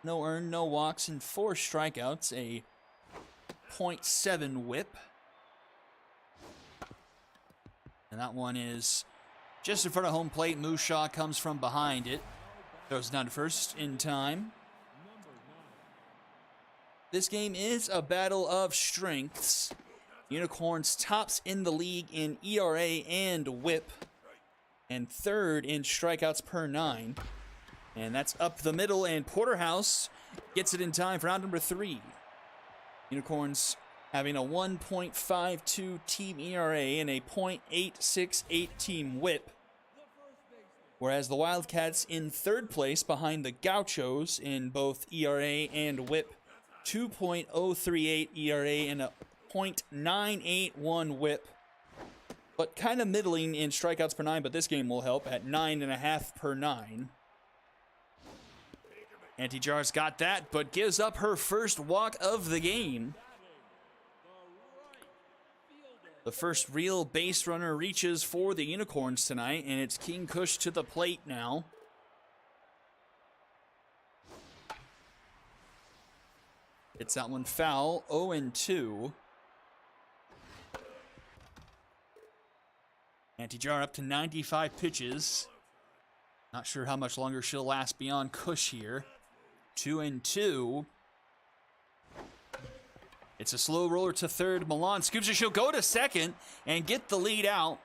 no earned, no walks, and 4 strikeouts. A .7 whip. And that one is just in front of home plate. Mushaw comes from behind it. Throws down to first in time. This game is a battle of strengths. Unicorns tops in the league in ERA and whip, and 3rd in strikeouts per 9. And that's up the middle, and Porterhouse gets it in time for round number 3. Unicorns having a 1.52 team ERA and a .868 team whip, whereas the Wildcats in 3rd place behind the Gauchos in both ERA and whip. 2.038 ERA and a .981 whip, but kind of middling in strikeouts per 9, but this game will help at 9.5 per 9. Anti-Jar's got that, but gives up her first walk of the game. The first real base runner reaches for the Unicorns tonight, and it's King Kush to the plate now. It's that one foul, 0-2. Anti-Jar up to 95 pitches. Not sure how much longer she'll last beyond Kush here. 2-2. It's a slow roller to third. Milan scoops it. She'll go to second and get the lead out.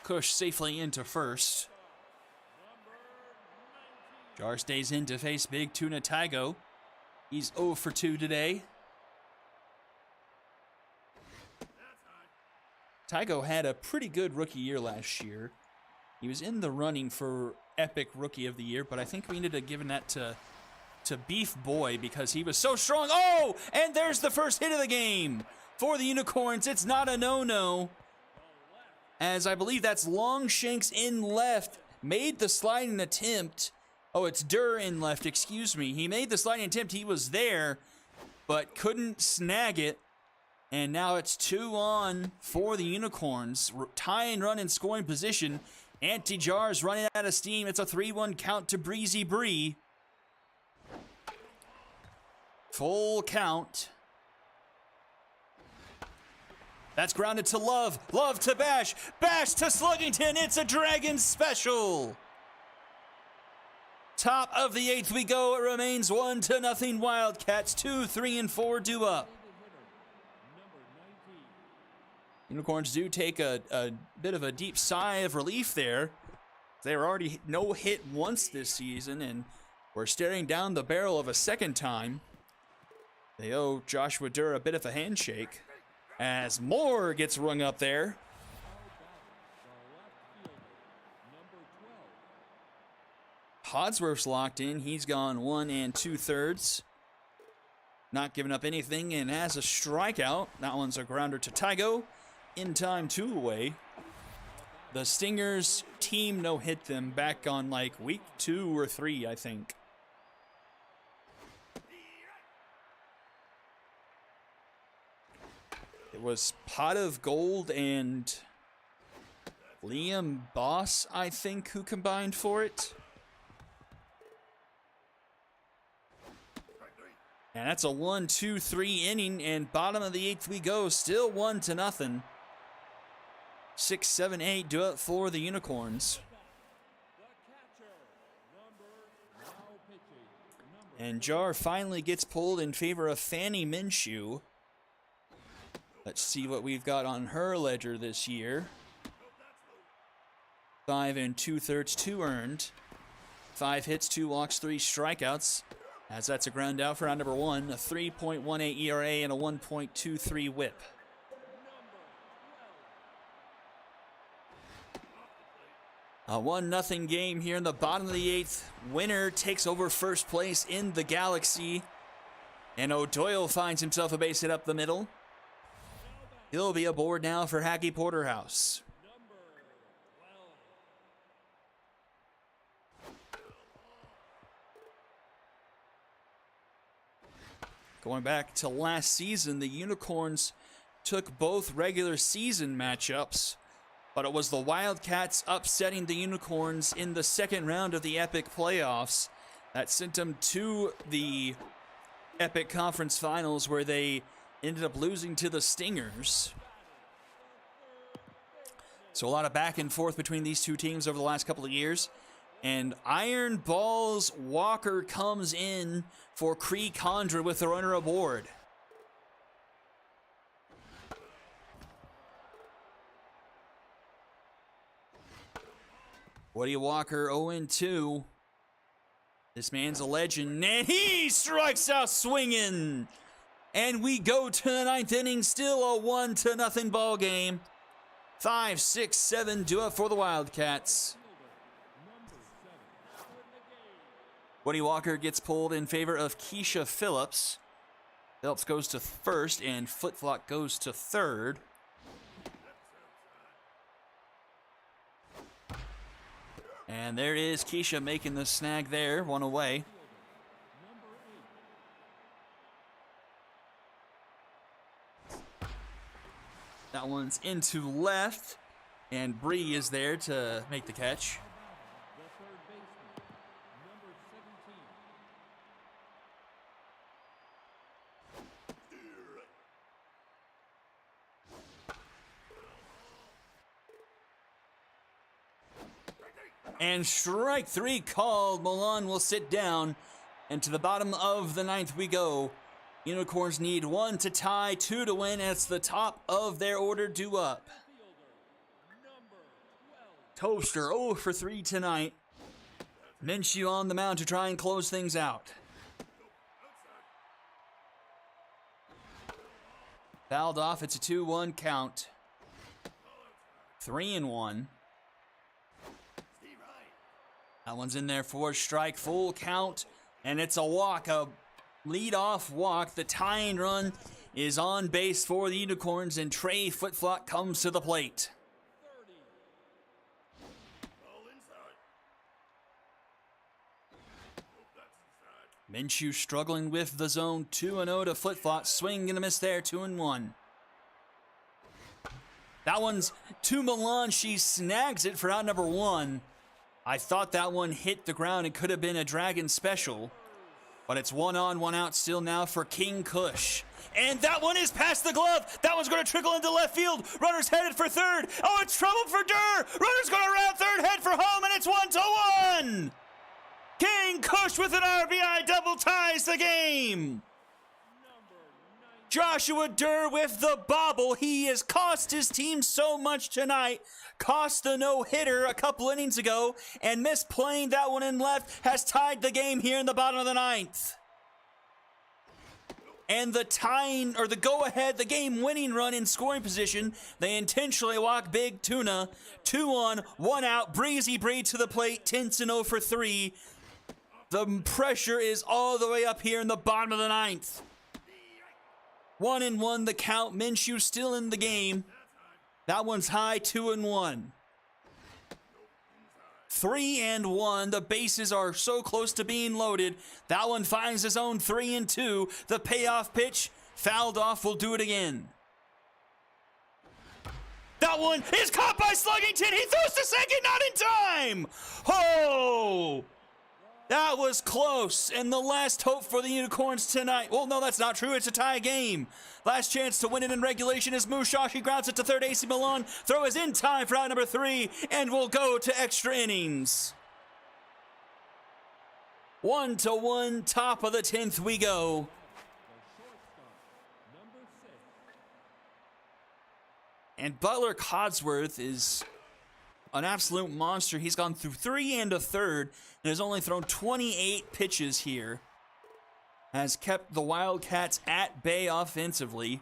Kush safely into first. Jar stays in to face Big Tuna Tygo. He's 0 for 2 today. Tygo had a pretty good rookie year last year. He was in the running for Epic Rookie of the Year, but I think we ended up giving that to Beef Boy because he was so strong. Oh, and there's the first hit of the game for the Unicorns. It's not a no-no, as I believe that's Longshanks in left. Made the sliding attempt. Oh, it's Durr in left, excuse me. He made the sliding attempt. He was there, but couldn't snag it. And now it's 2 on for the Unicorns. Tie and run in scoring position. Anti-Jar's running out of steam. It's a 3-1 count to Breezy Bree. Full count. That's grounded to Love. Love to Bash. Bash to Sluggington. It's a Dragon special. Top of the 8th we go. It remains 1-0 Wildcats. 2, 3, and 4 due up. Unicorns do take a bit of a deep sigh of relief there. They were already no hit once this season, and we're staring down the barrel of a second time. They owe Joshua Durr a bit of a handshake as Moore gets rung up there. Hodsworth's locked in. He's gone 1 2/3. Not giving up anything and has a strikeout. That one's a grounder to Tygo. In time, 2 away. The Stingers team no-hit them back on like week 2 or 3, I think. It was Pot of Gold and Liam Boss, I think, who combined for it. And that's a 1-2-3 inning, and bottom of the 8th we go. Still 1-0. 6, 7, 8 do it for the Unicorns. And Jar finally gets pulled in favor of Fanny Minshew. Let's see what we've got on her ledger this year. 5 2/3, 2 earned. 5 hits, 2 walks, 3 strikeouts. As that's a ground out for round number 1. A 3.18 ERA and a 1.23 whip. A 1-0 game here in the bottom of the 8th. Winner takes over first place in the Galaxy. And O'Doyle finds himself a base hit up the middle. He'll be aboard now for Hacky Porterhouse. Going back to last season, the Unicorns took both regular season matchups, but it was the Wildcats upsetting the Unicorns in the second round of the Epic playoffs that sent them to the Epic Conference Finals, where they ended up losing to the Stingers. So a lot of back and forth between these two teams over the last couple of years. And Iron Balls Walker comes in for Cree Condra with the runner aboard. Woody Walker 0-2. This man's a legend, and he strikes out swinging. And we go to the 9th inning, still a 1-0 ball game. 5, 6, 7 do it for the Wildcats. Woody Walker gets pulled in favor of Keisha Phillips. Phillips goes to first, and Footflock goes to third. And there is Keisha making the snag there, 1 away. That one's into left, and Bree is there to make the catch. And strike 3 called. Milan will sit down. And to the bottom of the 9th we go. Unicorns need 1 to tie, 2 to win. It's the top of their order due up. Toaster 0 for 3 tonight. Minshew on the mound to try and close things out. Fouled off. It's a 2-1 count. 3-1. That one's in there for a strike. Full count. And it's a walk. A lead-off walk. The tying run is on base for the Unicorns. And Trey Footflot comes to the plate. Minshew struggling with the zone. 2-0 to Footflot. Swing and a miss there. 2-1. That one's to Milan. She snags it for out number 1. I thought that one hit the ground. It could have been a Dragon special. But it's 1 on, 1 out still now for King Kush. And that one is past the glove. That one's going to trickle into left field. Runner's headed for third. Oh, it's trouble for Durr. Runner's going to round third, head for home, and it's 1-1. King Kush with an RBI double ties the game. Joshua Durr with the bobble. He has cost his team so much tonight. Cost the no-hitter a couple innings ago, and misplaying that one in left has tied the game here in the bottom of the 9th. And the tying, or the go-ahead, the game-winning run in scoring position, they intentionally walk Big Tuna. 2 on, 1 out. Breezy Breed to the plate. Tinson 0 for 3. The pressure is all the way up here in the bottom of the 9th. 1-1 the count. Minshew still in the game. That one's high. 2-1. 3-1. The bases are so close to being loaded. That one finds his own. 3-2. The payoff pitch fouled off. We'll do it again. That one is caught by Sluggington. He throws to second, not in time. Oh! That was close, and the last hope for the Unicorns tonight. Well, no, that's not true. It's a tie game. Last chance to win it in regulation is Mushashi grounds it to third. Ssbl throw is in time for out number 3, and we'll go to extra innings. 1-1, top of the 10th we go. And Butler Codsworth is an absolute monster. He's gone through 3 1/3 and has only thrown 28 pitches here. Has kept the Wildcats at bay offensively.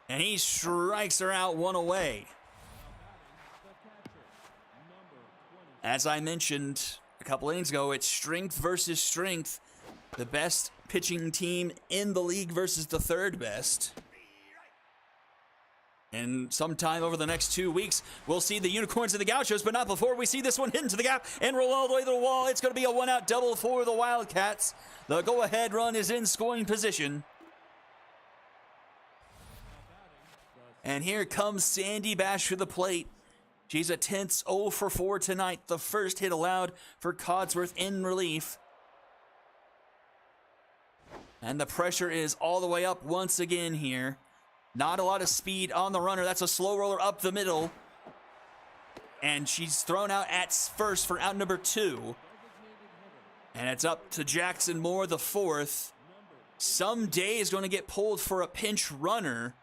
And he strikes her out 1 away. As I mentioned a couple innings ago, it's strength versus strength. The best pitching team in the league versus the 3rd best. And sometime over the next 2 weeks, we'll see the Unicorns and the Gauchos, but not before we see this one hit into the gap and roll all the way to the wall. It's going to be a 1-out double for the Wildcats. The go-ahead run is in scoring position. And here comes Sandy Bash to the plate. She's a tense 0 for 4 tonight. The first hit allowed for Codsworth in relief. And the pressure is all the way up once again here. Not a lot of speed on the runner. That's a slow roller up the middle. And she's thrown out at first for out number 2. And it's up to Jackson Moore, the 4th. Someday is going to get pulled for a pinch runner.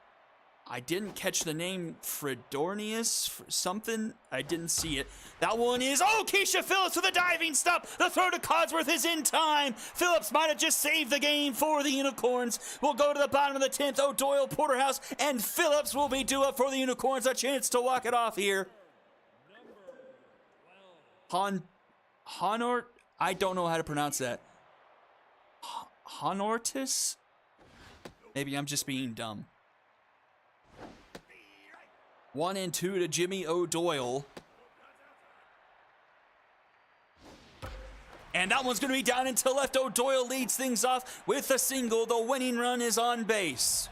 I didn't catch the name. Fredornius something. I didn't see it. That one is, oh, Keisha Phillips with a diving stop. The throw to Codsworth is in time. Phillips might have just saved the game for the Unicorns. We'll go to the bottom of the 10th. O'Doyle, Porterhouse, and Phillips will be due up for the Unicorns. A chance to walk it off here. Honort, I don't know how to pronounce that. Honortis? Maybe I'm just being dumb. 1-2 to Jimmy O'Doyle. And that one's going to be down into left. O'Doyle leads things off with a single. The winning run is on base.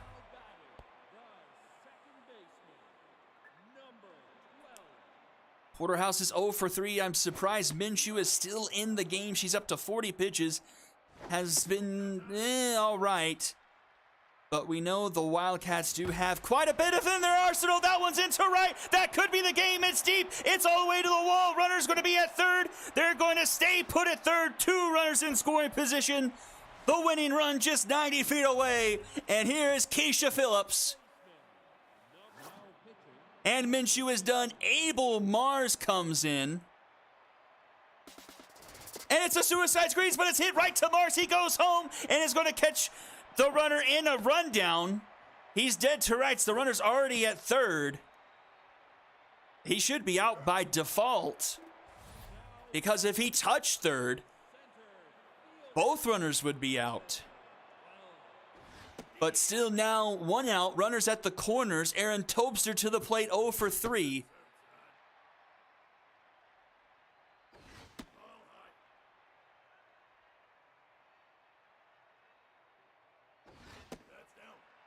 Porterhouse is 0 for 3. I'm surprised Minshew is still in the game. She's up to 40 pitches. Has been all right. But we know the Wildcats do have quite a bit of in their arsenal. That one's into right. That could be the game. It's deep. It's all the way to the wall. Runner's going to be at 3rd. They're going to stay put at 3rd. 2 runners in scoring position. The winning run just 90 feet away. And here's Keisha Phillips. And Minshew is done. Abel Mars comes in. And it's a suicide squeeze, but it's hit right to Mars. He goes home and is going to catch the runner in a rundown. He's dead to rights. The runner's already at third. He should be out by default, because if he touched third, both runners would be out. But still now one out. Runners at the corners. Aaron Tobster to the plate, 0 for 3.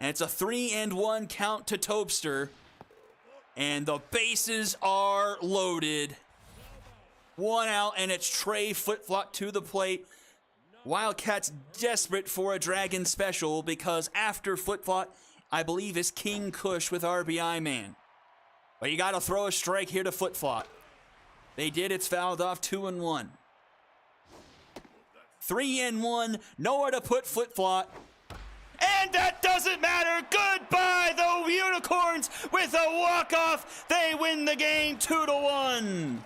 And it's a 3-1 count to Tobster. And the bases are loaded. One out, and it's Trey Flip-Flop to the plate. Wildcats desperate for a Dragon special, because after Flip-Flop, I believe, is King Kush with RBI man. But you got to throw a strike here to Flip-Flop. They did. It's fouled off. 2-1. 3-1. Nowhere to put Flip-Flop. And that doesn't matter. Goodbye, the Unicorns, with a walk-off. They win the game 2-1.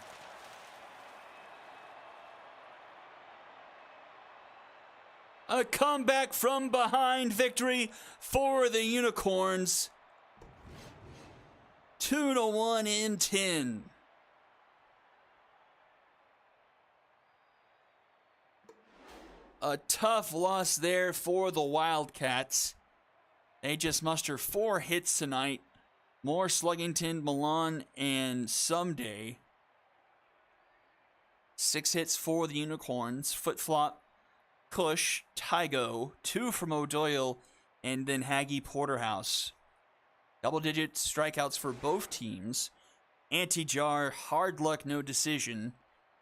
A comeback from behind victory for the Unicorns. 2-1 in 10. A tough loss there for the Wildcats. They just muster 4 hits tonight. More Sluggington, Milan, and Someday. 6 hits for the Unicorns. Flip-Flop, Kush, Tygo, 2 from O'Doyle, and then Haggy Porterhouse. Double-digit strikeouts for both teams. Anti-Jar, hard luck, no decision.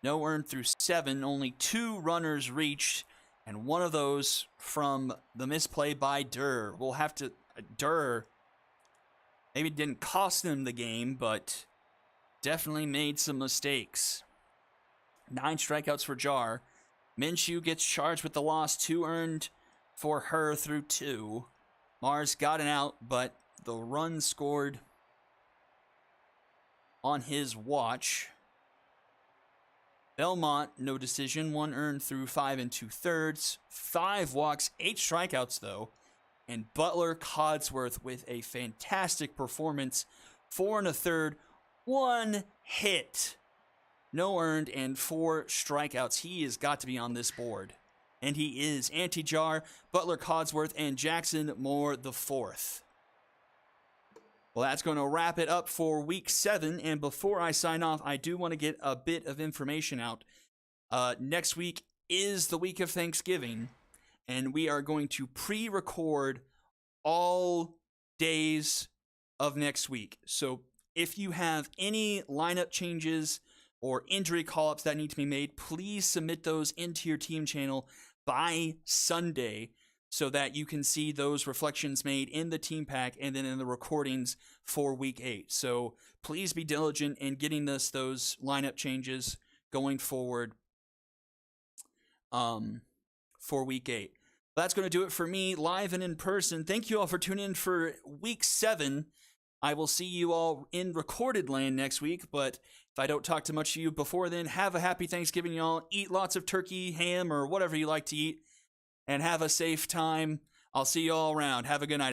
No earned through 7. Only 2 runners reached. And one of those from the misplay by Durr. We'll have to... Durr maybe didn't cost them the game, but definitely made some mistakes. 9 strikeouts for Jar. Minshew gets charged with the loss. 2 earned for her through 2. Mars got an out, but the run scored on his watch. Belmont, no decision. 1 earned through 5 2/3. 5 walks, 8 strikeouts, though. And Butler Codsworth with a fantastic performance. 4 1/3. 1 hit. No earned and 4 strikeouts. He has got to be on this board. And he is. Anti-Jar, Butler Codsworth, and Jackson Moore the 4th. Well, that's going to wrap it up for Week 7. And before I sign off, I do want to get a bit of information out. Next week is the week of Thanksgiving, and we are going to pre-record all days of next week. So if you have any lineup changes or injury call-ups that need to be made, please submit those into your team channel by Sunday, so that you can see those reflections made in the team pack and then in the recordings for Week 8. So please be diligent in getting us those lineup changes going forward for Week 8. That's going to do it for me, live and in person. Thank you all for tuning in for Week 7. I will see you all in recorded land next week, but if I don't talk too much to you before then, have a happy Thanksgiving, y'all. Eat lots of turkey, ham, or whatever you like to eat, and have a safe time. I'll see you all around. Have a good night.